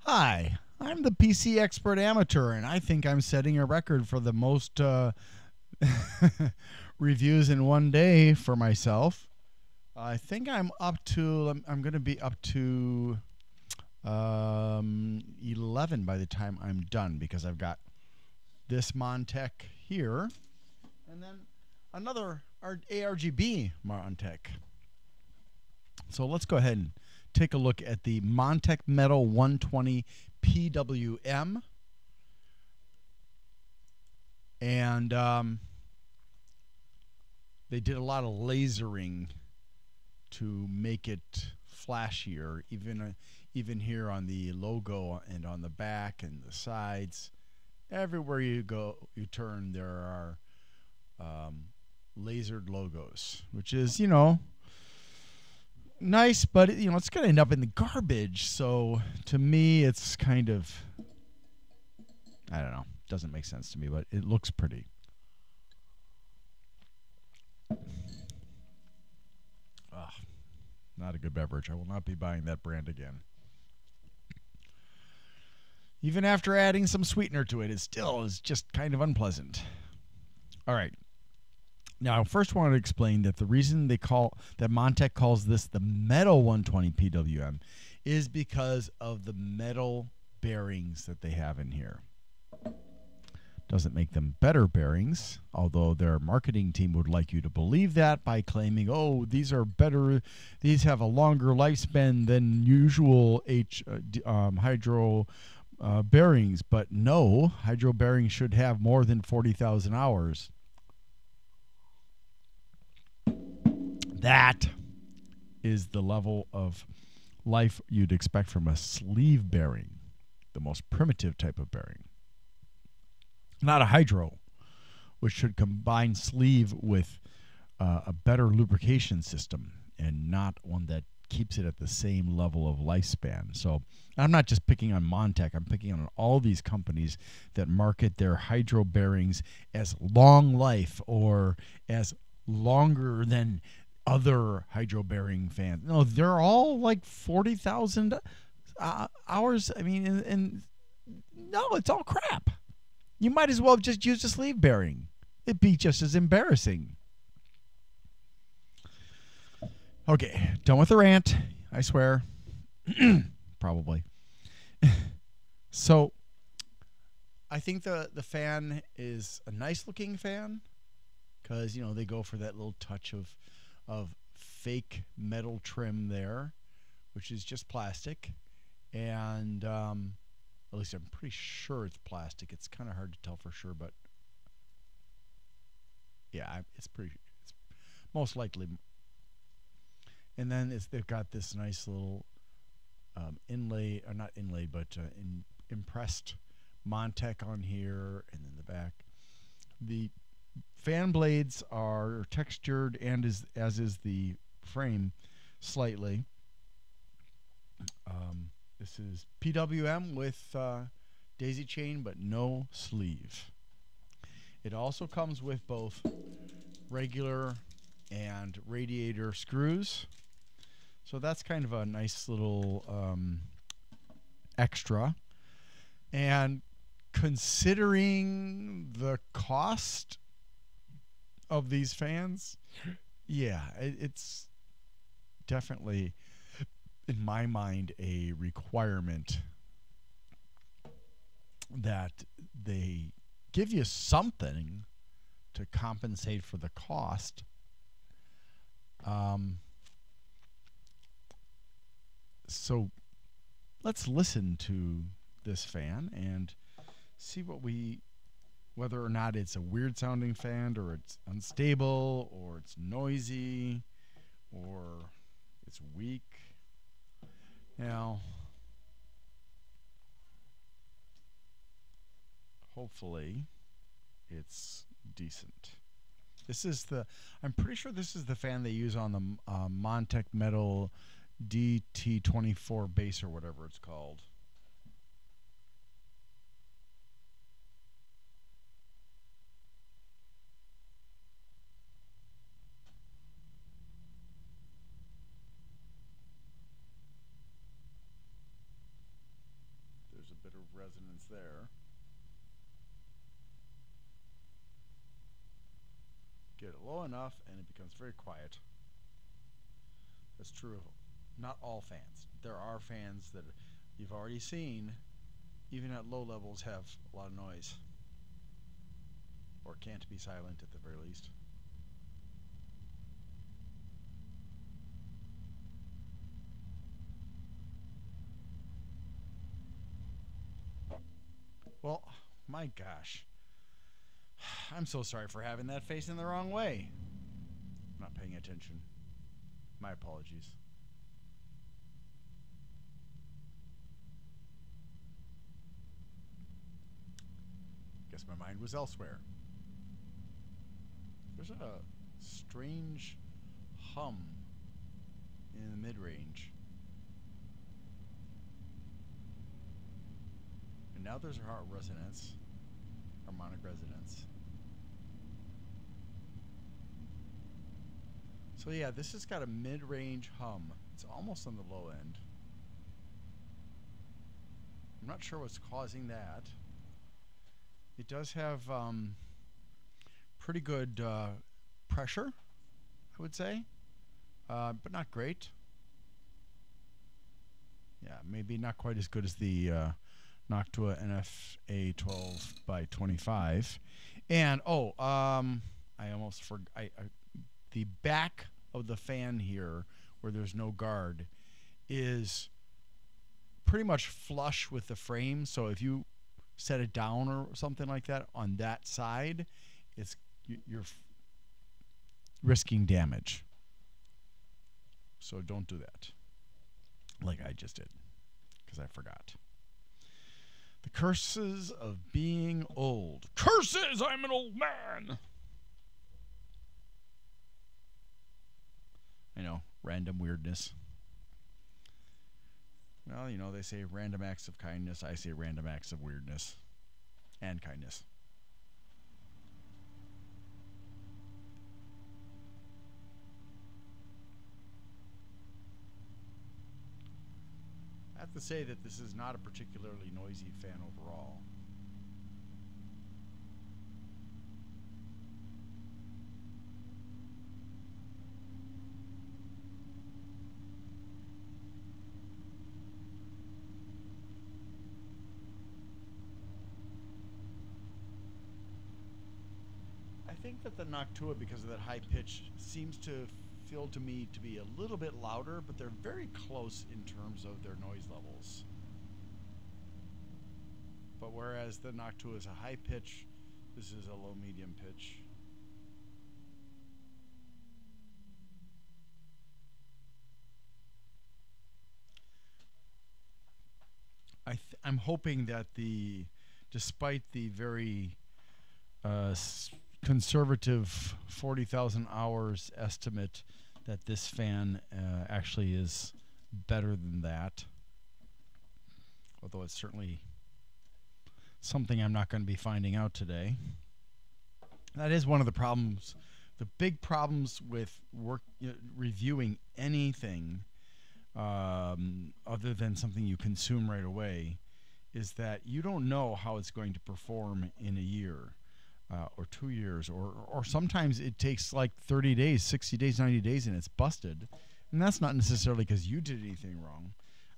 Hi, I'm the PC Expert Amateur, and I think I'm setting a record for the most reviews in one day for myself. I think I'm going to be up to 11 by the time I'm done, because I've got this Montech here and then another ARGB Montech. So let's go ahead and take a look at the Montech Metal 120 PWM. And they did a lot of lasering to make it flashier, even here on the logo and on the back and the sides. Everywhere you turn, there are lasered logos, which is, nice, but it's going to end up in the garbage. So to me, it's kind of, I don't know, doesn't make sense to me, but it looks pretty. Not a good beverage. I will not be buying that brand again. Even after adding some sweetener to it, it still is just kind of unpleasant. All right. Now, first I want to explain that the reason that Montech calls this the Metal 120 PWM is because of the metal bearings that they have in here. Doesn't make them better bearings, although their marketing team would like you to believe that by claiming, oh, these are better, these have a longer lifespan than usual hydro bearings. But no, hydro bearings should have more than 40,000 hours. That is the level of life you'd expect from a sleeve bearing, the most primitive type of bearing. Not a hydro, which should combine sleeve with a better lubrication system and not one that keeps it at the same level of lifespan. So I'm not just picking on Montech. I'm picking on all these companies that market their hydro bearings as long life or as longer than other hydro bearing fans. No, they're all like 40,000 hours. I mean, and no, it's all crap. You might as well have just used a sleeve bearing. It'd be just as embarrassing. Okay, done with the rant, I swear. Probably. So, I think the fan is a nice looking fan, because, they go for that little touch of fake metal trim there, which is just plastic. And at least I'm pretty sure it's plastic. It's kind of hard to tell for sure, but yeah, it's most likely. And then they've got this nice little inlay, or not inlay, but impressed Montech on here, and then the back. The fan blades are textured, and as is the frame, slightly. This is PWM with daisy chain, but no sleeve. It also comes with both regular and radiator screws. So that's kind of a nice little extra. And considering the cost of these fans, yeah, it's definitely, in my mind, a requirement that they give you something to compensate for the cost. So let's listen to this fan and see whether or not it's a weird sounding fan, or it's unstable, or it's noisy, or it's weak. Now, hopefully it's decent. I'm pretty sure this is the fan they use on the Montech Metal DT24 base, or whatever it's called. a bit of resonance there. Get it low enough and it becomes very quiet. That's true of not all fans. There are fans that you've already seen, even at low levels, have a lot of noise. Or can't be silent at the very least. Well, my gosh. I'm so sorry for having that facing the wrong way. I'm not paying attention. My apologies. Guess my mind was elsewhere. There's a strange hum in the mid-range. And now there's a resonance, harmonic resonance. So yeah, this has got a mid-range hum. It's almost on the low end. I'm not sure what's causing that. It does have pretty good pressure, I would say, but not great. Yeah, maybe not quite as good as the Noctua NFA 12 by 25. And I almost forgot. The back of the fan here, where there's no guard, is pretty much flush with the frame. So if you set it down or something like that on that side, you're risking damage. So don't do that, like I just did, because I forgot. The curses of being old. Curses! I'm an old man! I know, random weirdness. Well, you know, they say random acts of kindness. I say random acts of weirdness and kindness. I have to say that this is not a particularly noisy fan overall. I think that the Noctua, because of that high pitch, seems to feel to me to be a little bit louder, but they're very close in terms of their noise levels. But whereas the Noctua is a high pitch, this is a low medium pitch. I'm hoping that despite the very conservative 40,000 hours estimate, that this fan actually is better than that. Although it's certainly something I'm not going to be finding out today. That is one of the problems, the big problems with reviewing anything other than something you consume right away, is that you don't know how it's going to perform in a year. Or 2 years, or sometimes it takes like 30 days, 60 days, 90 days, and it's busted. And that's not necessarily because you did anything wrong.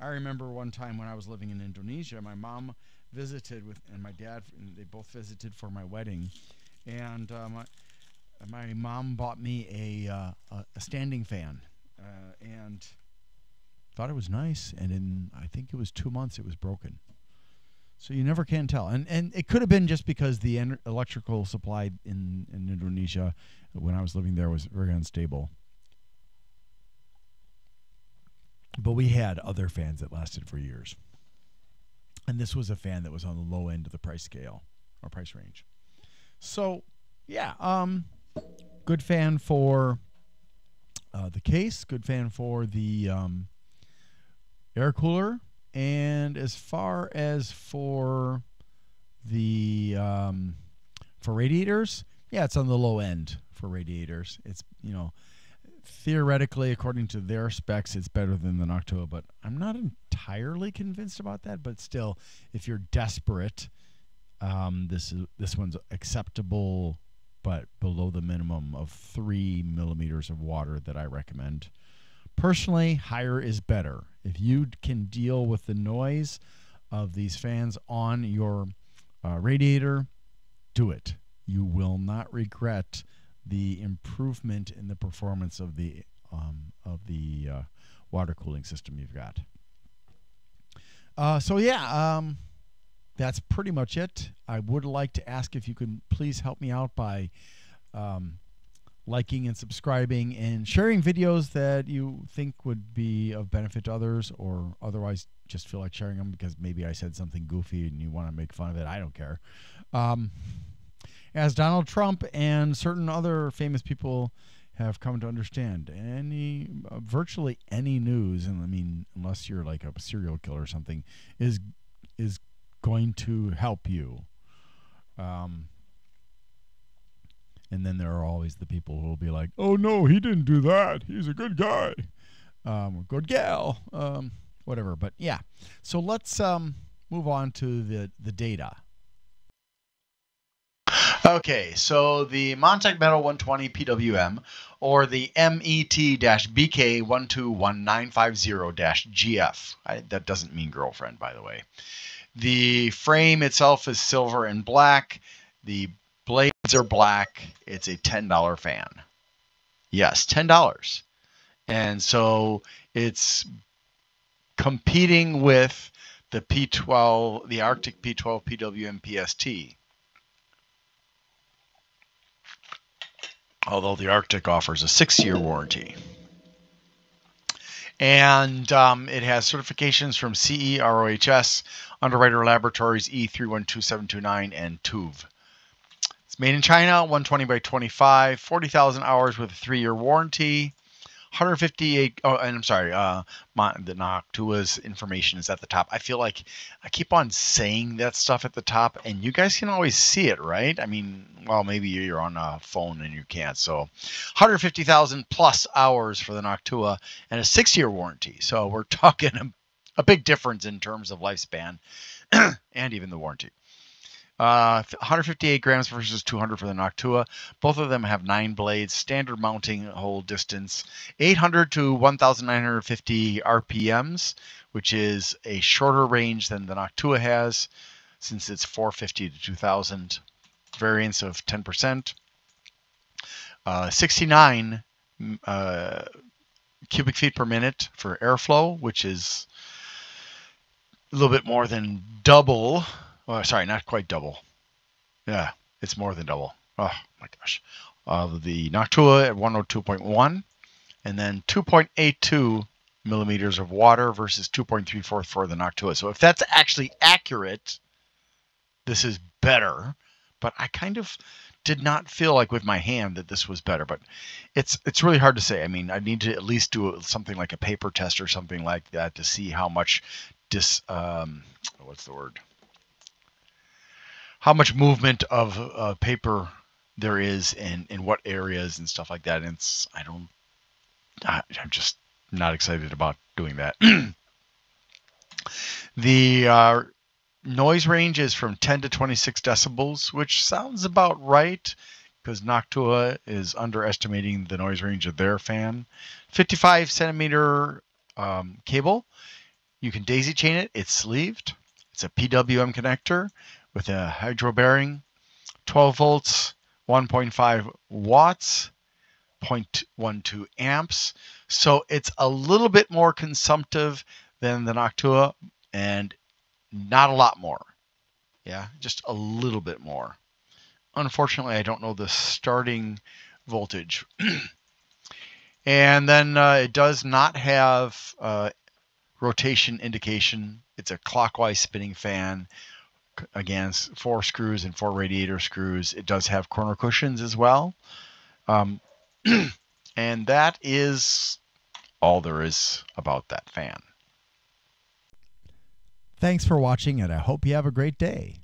I remember one time when I was living in Indonesia, my mom visited and my dad, and they both visited for my wedding. And my mom bought me a standing fan and thought it was nice. And in, I think it was 2 months, it was broken. So you never can tell. And it could have been just because the electrical supply in Indonesia when I was living there was very unstable. But we had other fans that lasted for years. And this was a fan that was on the low end of the price scale or price range. So, yeah, good fan for the case, good fan for the air cooler. And as far as for the for radiators, yeah, it's on the low end for radiators. It's, you know, theoretically, according to their specs, it's better than the Noctua, but I'm not entirely convinced about that. But still, if you're desperate, this one's acceptable, but below the minimum of 3 millimeters of water that I recommend. Personally, higher is better. If you can deal with the noise of these fans on your radiator, do it. You will not regret the improvement in the performance of the water cooling system you've got. So yeah, that's pretty much it. I would like to ask if you could please help me out by liking and subscribing and sharing videos that you think would be of benefit to others, or otherwise just feel like sharing them because maybe I said something goofy and you want to make fun of it. I don't care. As Donald Trump and certain other famous people have come to understand, virtually any news, and I mean, unless you're like a serial killer or something, is going to help you. And then there are always the people who will be like, "Oh no, he didn't do that. He's a good guy, good gal, whatever." But yeah, so let's move on to the data. Okay, so the Montech Metal 120 PWM, or the MET-BK121950-GF. That doesn't mean girlfriend, by the way. The frame itself is silver and black. The blades are black. It's a $10 fan. Yes, $10. And so it's competing with the P12, the Arctic P12 PWM PST. Although the Arctic offers a 6-year warranty. And it has certifications from CE, ROHS, Underwriter Laboratories E312729, and TÜV. It's made in China, 120 by 25, 40,000 hours with a 3-year warranty. 158. Oh, and I'm sorry. The Noctua's information is at the top. I feel like I keep on saying that stuff at the top, and you guys can always see it, right? I mean, well, maybe you're on a phone and you can't. So, 150,000 plus hours for the Noctua and a 6-year warranty. So we're talking a big difference in terms of lifespan and even the warranty. 158 grams versus 200 for the Noctua. Both of them have 9 blades, standard mounting hole distance, 800 to 1,950 RPMs, which is a shorter range than the Noctua has, since it's 450 to 2,000, variance of 10%. 69 cubic feet per minute for airflow, which is a little bit more than double. Oh, sorry, not quite double. Yeah, it's more than double. Oh my gosh. The Noctua at 102.1, and then 2.82 millimeters of water versus 2.34 for the Noctua. So if that's actually accurate, this is better. But I kind of did not feel like with my hand that this was better. But it's really hard to say. I mean, I need to at least do something like a paper test or something like that to see how much what's the word? How much movement of paper there is in what areas and stuff like that. And I'm just not excited about doing that. The noise range is from 10 to 26 decibels, which sounds about right because Noctua is underestimating the noise range of their fan. 55 centimeter cable. You can daisy chain it. It's sleeved. It's a PWM connector with a hydro bearing, 12 volts, 1.5 watts, 0.12 amps. So it's a little bit more consumptive than the Noctua, and not a lot more. Yeah, just a little bit more. Unfortunately, I don't know the starting voltage. And then it does not have rotation indication. It's a clockwise spinning fan. Again, 4 screws and 4 radiator screws. It does have corner cushions as well. And that is all there is about that fan. Thanks for watching, and I hope you have a great day.